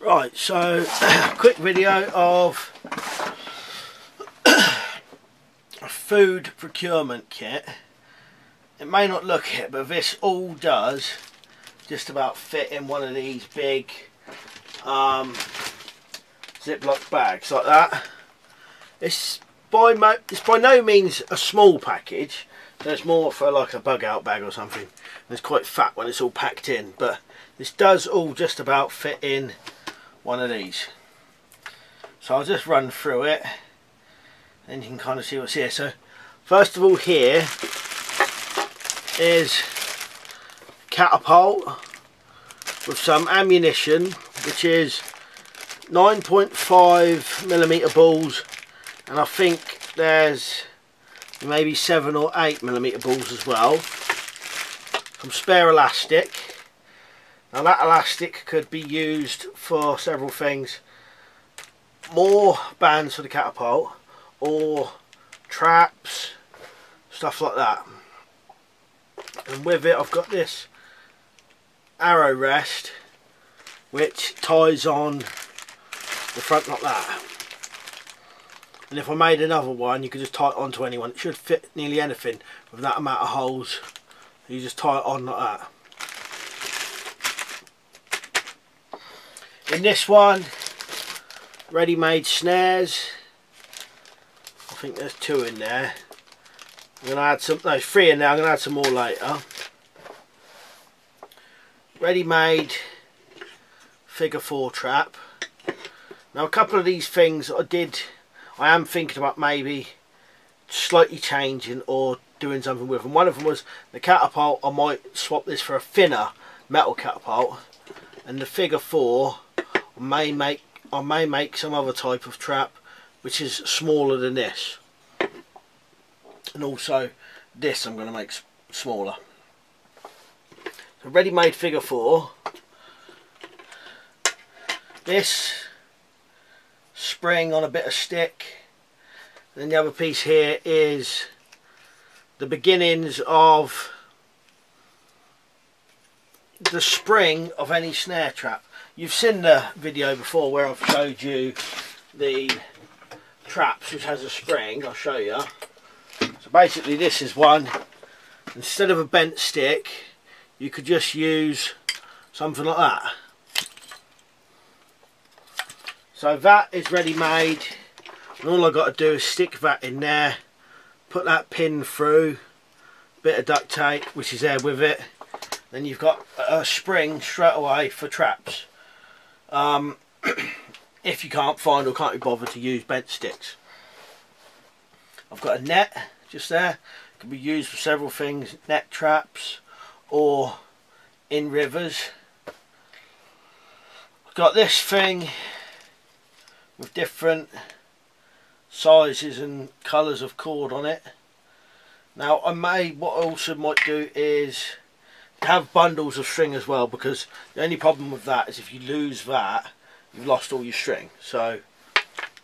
Right, so quick video of a food procurement kit. It may not look it, but this all does just about fit in one of these big Ziploc bags like that. It's by no means a small package, so it's more for like a bug out bag or something. And it's quite fat when it's all packed in, but this does all just about fit in one of these. So I'll just run through it and you can kind of see what's here. So first of all, here is catapult with some ammunition, which is 9.5mm balls, and I think there's maybe 7 or 8mm balls as well. Some spare elastic. Now that elastic could be used for several things. More bands for the catapult, or traps, stuff like that. And with it I've got this arrow rest which ties on the front like that. And if I made another one, you could just tie it onto anyone. It should fit nearly anything with that amount of holes. You just tie it on like that. In this one, ready-made snares. I think there's 2 in there. I'm going to add some, no, 3 in there. I'm going to add some more later. Ready-made figure 4 trap. Now a couple of these things I am thinking about maybe slightly changing or doing something with them. One of them was the catapult. I might swap this for a thinner metal catapult, and the figure 4 I may make some other type of trap which is smaller than this, and also this I'm going to make smaller. So ready-made figure 4. This spring on a bit of stick, and then the other piece here is the beginnings of the spring of any snare trap. You've seen the video before where I've showed you the traps which has a spring. I'll show you. So basically this is one. Instead of a bent stick, you could just use something like that. So that is ready made, and all I've got to do is stick that in there, put that pin through, bit of duct tape which is there with it, then you've got a spring straight away for traps. If you can't find or can't be bothered to use bent sticks. I've got a net just there. It can be used for several things, net traps or in rivers. I've got this thing with different sizes and colours of cord on it. Now what I also might do is have bundles of string as well, because the only problem with that is if you lose that, you've lost all your string. So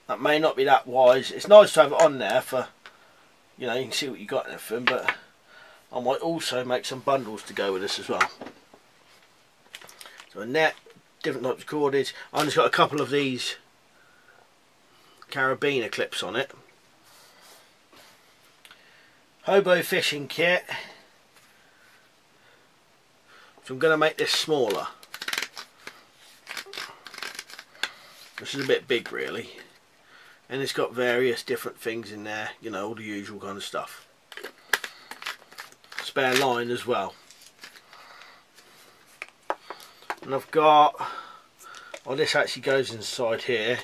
that may not be that wise. It's nice to have it on there for, you know, you can see what you got and everything, but I might also make some bundles to go with this as well. So a net, different types of cordage. I've just got a couple of these carabiner clips on it. Hobo Fishing Kit. So I'm going to make this smaller. This is a bit big really, and it's got various different things in there, you know, all the usual kind of stuff. Spare line as well. And I've got, oh, this actually goes inside here.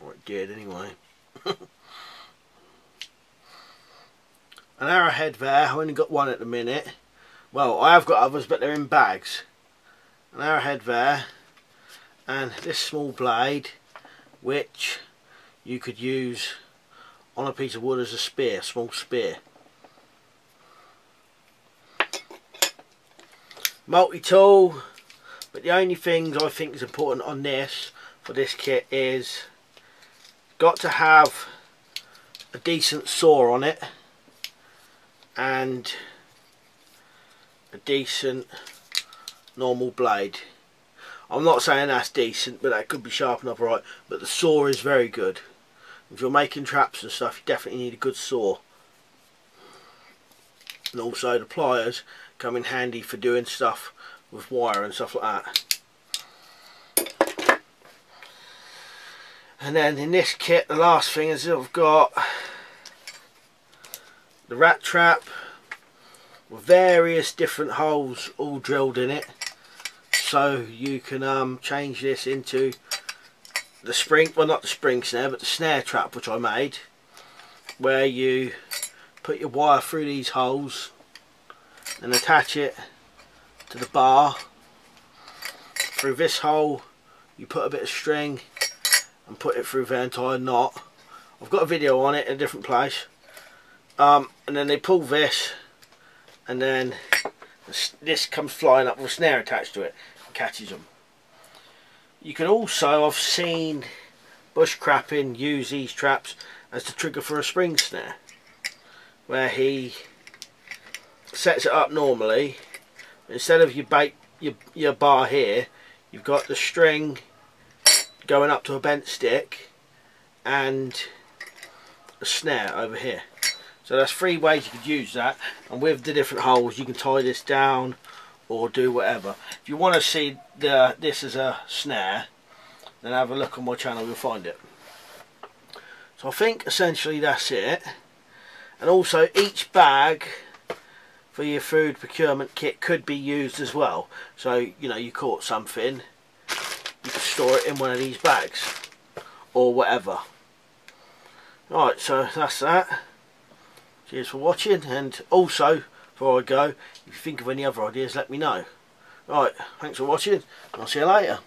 Or it did anyway. An arrowhead there. I only got one at the minute. Well, I have got others, but they're in bags. An arrowhead there, and this small blade which you could use on a piece of wood as a spear, small spear. Multi-tool, but the only things I think is important on this for this kit is got to have a decent saw on it, and a decent normal blade. I'm not saying that's decent, but that could be sharpened up right. But the saw is very good. If you're making traps and stuff, you definitely need a good saw. And also the pliers come in handy for doing stuff with wire and stuff like that. And then in this kit, the last thing is I've got the rat trap with various different holes all drilled in it, so you can change this into the spring, well not the spring snare, but the snare trap which I made, where you put your wire through these holes and attach it to the bar. Through this hole you put a bit of string and put it through the entire knot. I've got a video on it in a different place. And then they pull this, and then this comes flying up with a snare attached to it and catches them. You can also, I've seen bushcrapping use these traps as the trigger for a spring snare, where he sets it up normally. Instead of your bar here, you've got the string going up to a bent stick and a snare over here. So that's 3 ways you could use that, and with the different holes you can tie this down or do whatever. If you want to see this as a snare, then have a look on my channel, you'll find it. So I think essentially that's it. And also each bag for your food procurement kit could be used as well. So you know, you caught something, you can store it in one of these bags or whatever. Right, so that's that. Cheers for watching, and also before I go, if you think of any other ideas, let me know. Right, thanks for watching, and I'll see you later.